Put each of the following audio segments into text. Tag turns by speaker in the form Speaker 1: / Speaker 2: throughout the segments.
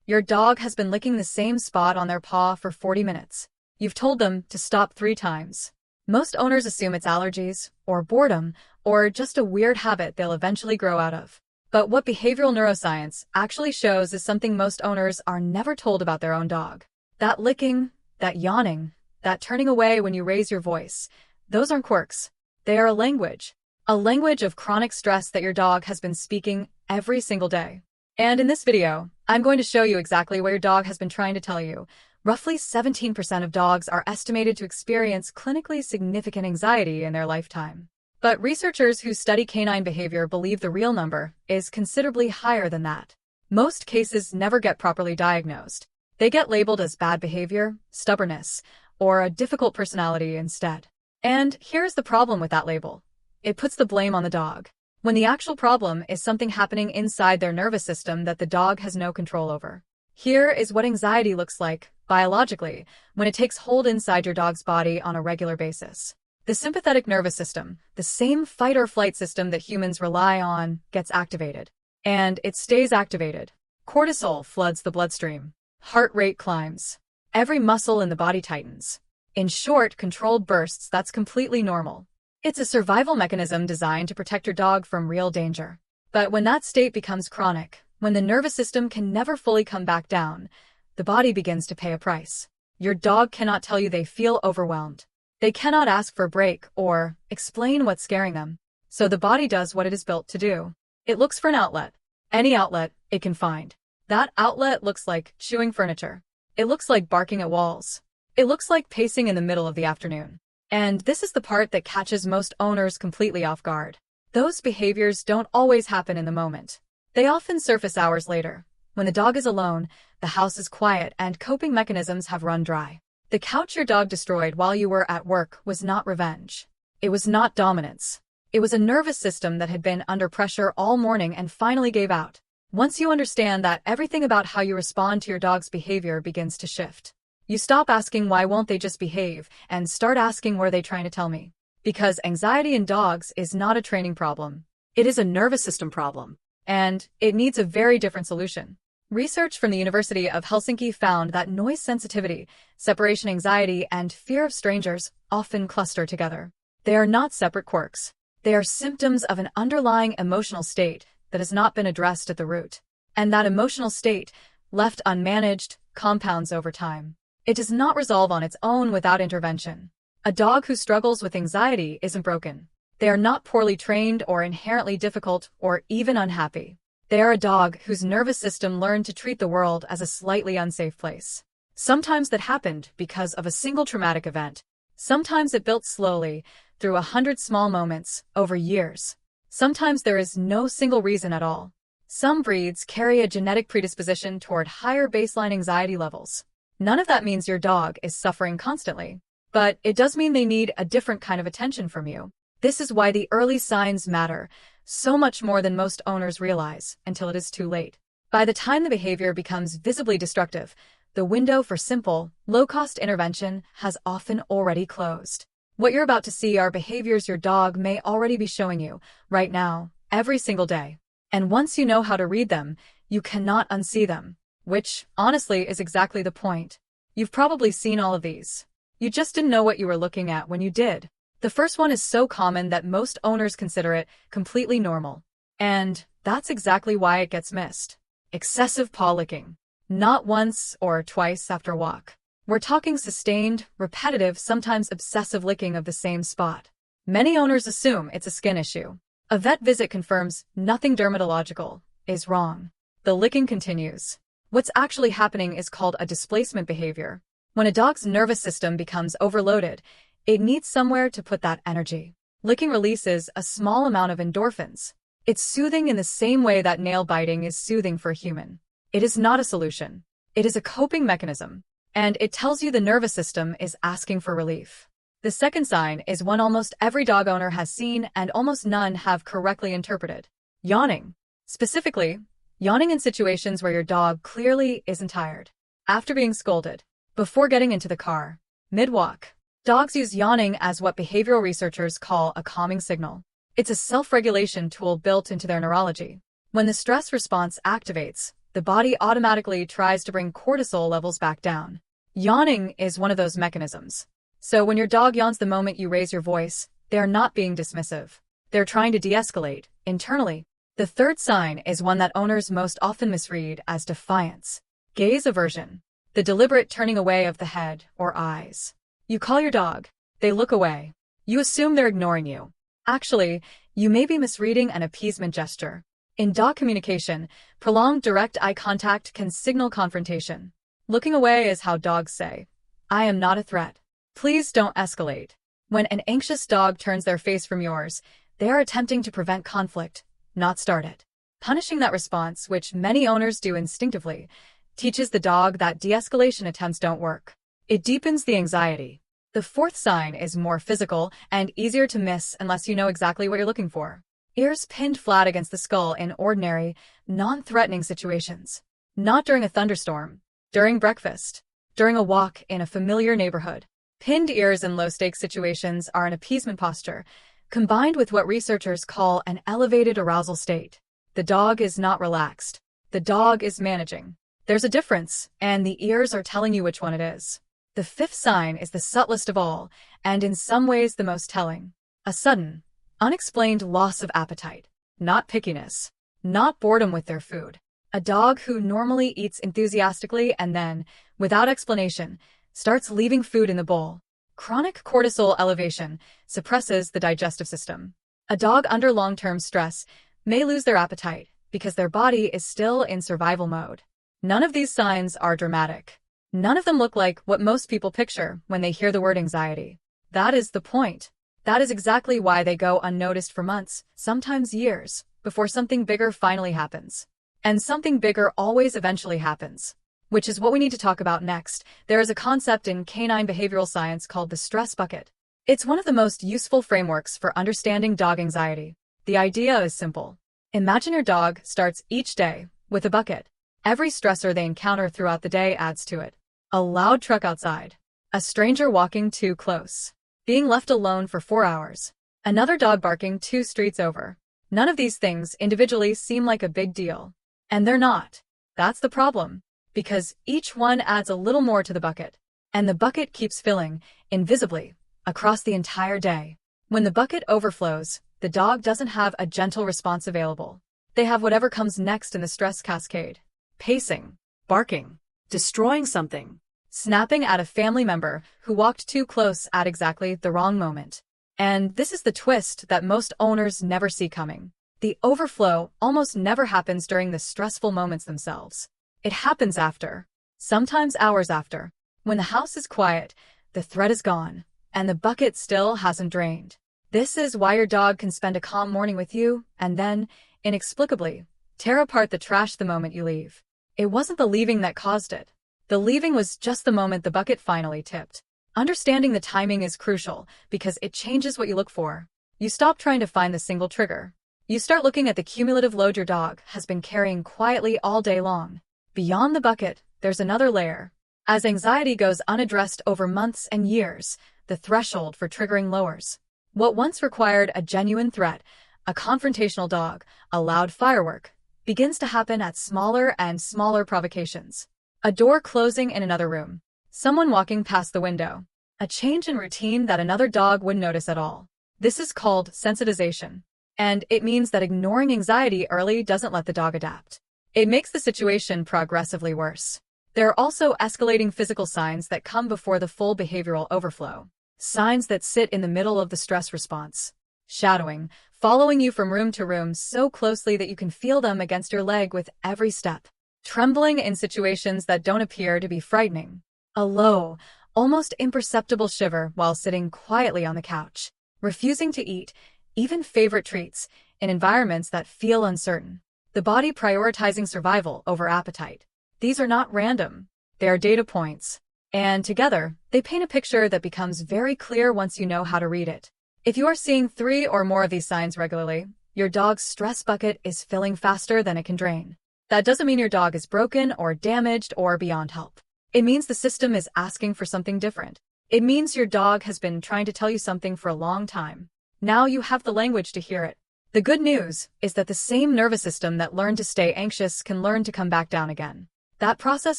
Speaker 1: Your dog has been licking the same spot on their paw for 40 minutes. You've told them to stop 3 times. Most owners assume it's allergies, or boredom, or just a weird habit they'll eventually grow out of. But what behavioral neuroscience actually shows is something most owners are never told about their own dog. That licking, that yawning, that turning away when you raise your voice, those aren't quirks. They are a language of chronic stress that your dog has been speaking every single day. And in this video, I'm going to show you exactly what your dog has been trying to tell you. Roughly 17% of dogs are estimated to experience clinically significant anxiety in their lifetime. But researchers who study canine behavior believe the real number is considerably higher than that. Most cases never get properly diagnosed. They get labeled as bad behavior, stubbornness, or a difficult personality instead. And here's the problem with that label. It puts the blame on the dog, when the actual problem is something happening inside their nervous system that the dog has no control over. Here is what anxiety looks like, biologically, when it takes hold inside your dog's body on a regular basis. The sympathetic nervous system, the same fight-or-flight system that humans rely on, gets activated. And it stays activated. Cortisol floods the bloodstream. Heart rate climbs. Every muscle in the body tightens. In short, controlled bursts that's completely normal. It's a survival mechanism designed to protect your dog from real danger. But when that state becomes chronic, when the nervous system can never fully come back down, the body begins to pay a price. Your dog cannot tell you they feel overwhelmed. They cannot ask for a break or explain what's scaring them. So the body does what it is built to do. It looks for an outlet. Any outlet it can find. That outlet looks like chewing furniture. It looks like barking at walls. It looks like pacing in the middle of the afternoon. And this is the part that catches most owners completely off guard. Those behaviors don't always happen in the moment. They often surface hours later, when the dog is alone, the house is quiet, and coping mechanisms have run dry. The couch your dog destroyed while you were at work was not revenge. It was not dominance. It was a nervous system that had been under pressure all morning and finally gave out. Once you understand that, everything about how you respond to your dog's behavior begins to shift. You stop asking why won't they just behave and start asking what are they trying to tell me? Because anxiety in dogs is not a training problem. It is a nervous system problem. And it needs a very different solution. Research from the University of Helsinki found that noise sensitivity, separation anxiety, and fear of strangers often cluster together. They are not separate quirks. They are symptoms of an underlying emotional state that has not been addressed at the root. And that emotional state, left unmanaged, compounds over time. It does not resolve on its own without intervention. A dog who struggles with anxiety isn't broken. They are not poorly trained or inherently difficult or even unhappy. They are a dog whose nervous system learned to treat the world as a slightly unsafe place. Sometimes that happened because of a single traumatic event. Sometimes it built slowly, through 100 small moments, over years. Sometimes there is no single reason at all. Some breeds carry a genetic predisposition toward higher baseline anxiety levels. None of that means your dog is suffering constantly. But it does mean they need a different kind of attention from you. This is why the early signs matter so much more than most owners realize until it is too late. By the time the behavior becomes visibly destructive, the window for simple, low-cost intervention has often already closed. What you're about to see are behaviors your dog may already be showing you, right now, every single day. And once you know how to read them, you cannot unsee them. Which, honestly, is exactly the point. You've probably seen all of these. You just didn't know what you were looking at when you did. The first one is so common that most owners consider it completely normal. And that's exactly why it gets missed. Excessive paw licking. Not once or twice after a walk. We're talking sustained, repetitive, sometimes obsessive licking of the same spot. Many owners assume it's a skin issue. A vet visit confirms nothing dermatological is wrong. The licking continues. What's actually happening is called a displacement behavior. When a dog's nervous system becomes overloaded, it needs somewhere to put that energy. Licking releases a small amount of endorphins. It's soothing in the same way that nail biting is soothing for a human. It is not a solution. It is a coping mechanism. And it tells you the nervous system is asking for relief. The second sign is one almost every dog owner has seen and almost none have correctly interpreted. Yawning. Specifically, yawning in situations where your dog clearly isn't tired. After being scolded. Before getting into the car. Mid-walk. Dogs use yawning as what behavioral researchers call a calming signal. It's a self-regulation tool built into their neurology. When the stress response activates, the the body automatically tries to bring cortisol levels back down. Yawning is one of those mechanisms. So when your dog yawns the moment you raise your voice, they are not being dismissive. They're trying to de-escalate, internally. The third sign is one that owners most often misread as defiance. Gaze aversion. The deliberate turning away of the head or eyes. You call your dog. They look away. You assume they're ignoring you. Actually, you may be misreading an appeasement gesture. In dog communication, prolonged direct eye contact can signal confrontation. Looking away is how dogs say, "I am not a threat. Please don't escalate." When an anxious dog turns their face from yours, they are attempting to prevent conflict, not start it. Punishing that response, which many owners do instinctively, teaches the dog that de-escalation attempts don't work. It deepens the anxiety. The fourth sign is more physical and easier to miss unless you know exactly what you're looking for. Ears pinned flat against the skull in ordinary, non-threatening situations. Not during a thunderstorm. During breakfast. During a walk in a familiar neighborhood. Pinned ears in low-stakes situations are an appeasement posture, combined with what researchers call an elevated arousal state. The dog is not relaxed. The dog is managing. There's a difference, and the ears are telling you which one it is. The fifth sign is the subtlest of all, and in some ways the most telling. A sudden, unexplained loss of appetite. Not pickiness. Not boredom with their food. A dog who normally eats enthusiastically and then, without explanation, starts leaving food in the bowl. Chronic cortisol elevation suppresses the digestive system. A dog under long-term stress may lose their appetite because their body is still in survival mode. None of these signs are dramatic. None of them look like what most people picture when they hear the word anxiety. That is the point. That is exactly why they go unnoticed for months, sometimes years, before something bigger finally happens. And something bigger always eventually happens. Which is what we need to talk about next. There is a concept in canine behavioral science called the stress bucket. It's one of the most useful frameworks for understanding dog anxiety. The idea is simple. Imagine your dog starts each day with a bucket. Every stressor they encounter throughout the day adds to it. A loud truck outside. A stranger walking too close. Being left alone for 4 hours. Another dog barking 2 streets over. None of these things individually seem like a big deal. And they're not. That's the problem. Because each one adds a little more to the bucket. And the bucket keeps filling, invisibly, across the entire day. When the bucket overflows, the dog doesn't have a gentle response available. They have whatever comes next in the stress cascade. Pacing, barking, destroying something, snapping at a family member who walked too close at exactly the wrong moment. And this is the twist that most owners never see coming. The overflow almost never happens during the stressful moments themselves. It happens after, sometimes hours after, when the house is quiet, the threat is gone, and the bucket still hasn't drained. This is why your dog can spend a calm morning with you and then, inexplicably, tear apart the trash the moment you leave. It wasn't the leaving that caused it. The leaving was just the moment the bucket finally tipped. Understanding the timing is crucial because it changes what you look for. You stop trying to find the single trigger. You start looking at the cumulative load your dog has been carrying quietly all day long. Beyond the bucket, there's another layer. As anxiety goes unaddressed over months and years, the threshold for triggering lowers. What once required a genuine threat, a confrontational dog, a loud firework, begins to happen at smaller and smaller provocations. A door closing in another room. Someone walking past the window. A change in routine that another dog wouldn't notice at all. This is called sensitization. And it means that ignoring anxiety early doesn't let the dog adapt. It makes the situation progressively worse. There are also escalating physical signs that come before the full behavioral overflow. Signs that sit in the middle of the stress response. Shadowing, following you from room to room so closely that you can feel them against your leg with every step. Trembling in situations that don't appear to be frightening. A low, almost imperceptible shiver while sitting quietly on the couch. Refusing to eat, even favorite treats, in environments that feel uncertain. The body prioritizing survival over appetite. These are not random. They are data points. And together, they paint a picture that becomes very clear once you know how to read it. If you are seeing 3 or more of these signs regularly, your dog's stress bucket is filling faster than it can drain. That doesn't mean your dog is broken or damaged or beyond help. It means the system is asking for something different. It means your dog has been trying to tell you something for a long time. Now you have the language to hear it. The good news is that the same nervous system that learned to stay anxious can learn to come back down again. That process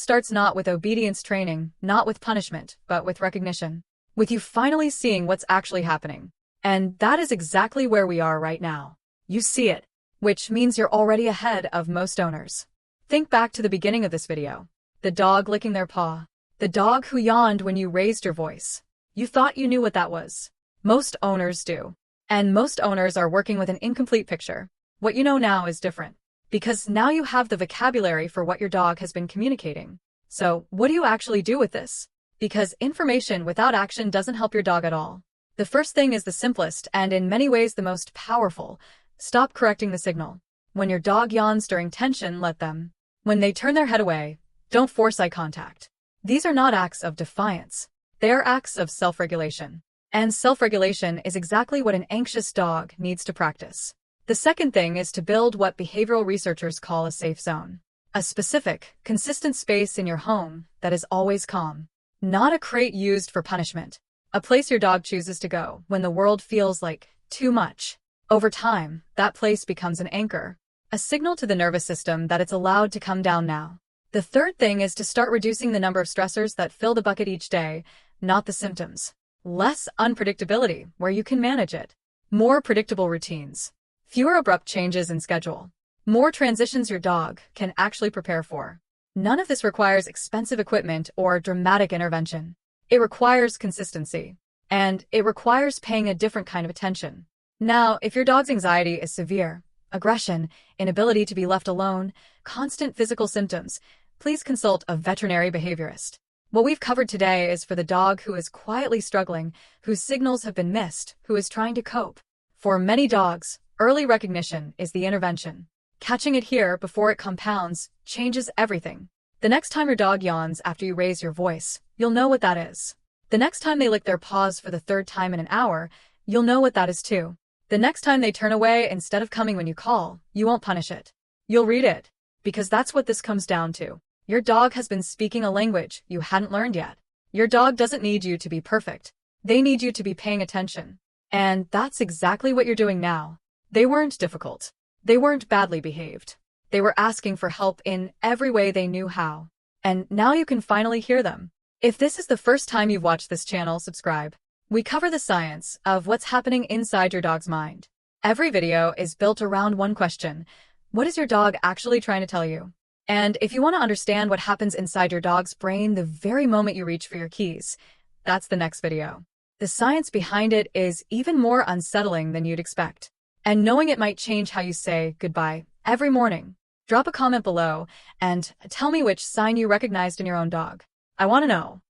Speaker 1: starts not with obedience training, not with punishment, but with recognition. With you finally seeing what's actually happening. And that is exactly where we are right now. You see it, which means you're already ahead of most owners. Think back to the beginning of this video. The dog licking their paw. The dog who yawned when you raised your voice. You thought you knew what that was. Most owners do. And most owners are working with an incomplete picture. What you know now is different. Because now you have the vocabulary for what your dog has been communicating. So, what do you actually do with this? Because information without action doesn't help your dog at all. The first thing is the simplest and in many ways the most powerful. Stop correcting the signal. When your dog yawns during tension, let them. When they turn their head away, don't force eye contact. These are not acts of defiance. They are acts of self-regulation. And self-regulation is exactly what an anxious dog needs to practice. The second thing is to build what behavioral researchers call a safe zone. A specific, consistent space in your home that is always calm. Not a crate used for punishment. A place your dog chooses to go when the world feels like too much. Over time, that place becomes an anchor. A signal to the nervous system that it's allowed to come down now. The third thing is to start reducing the number of stressors that fill the bucket each day, not the symptoms. Less unpredictability, where you can manage it. More predictable routines. Fewer abrupt changes in schedule. More transitions your dog can actually prepare for. None of this requires expensive equipment or dramatic intervention. It requires consistency. And it requires paying a different kind of attention. Now, if your dog's anxiety is severe, aggression, inability to be left alone, constant physical symptoms, please consult a veterinary behaviorist. What we've covered today is for the dog who is quietly struggling, whose signals have been missed, who is trying to cope. For many dogs, early recognition is the intervention. Catching it here before it compounds changes everything. The next time your dog yawns after you raise your voice, you'll know what that is. The next time they lick their paws for the third time in an hour, you'll know what that is too. The next time they turn away instead of coming when you call, you won't punish it. You'll read it. Because that's what this comes down to. Your dog has been speaking a language you hadn't learned yet. Your dog doesn't need you to be perfect. They need you to be paying attention. And that's exactly what you're doing now. They weren't difficult. They weren't badly behaved. They were asking for help in every way they knew how. And now you can finally hear them. If this is the first time you've watched this channel, subscribe. We cover the science of what's happening inside your dog's mind. Every video is built around one question. What is your dog actually trying to tell you? And if you want to understand what happens inside your dog's brain the very moment you reach for your keys, that's the next video. The science behind it is even more unsettling than you'd expect. And knowing it might change how you say goodbye every morning. Drop a comment below and tell me which sign you recognized in your own dog. I want to know.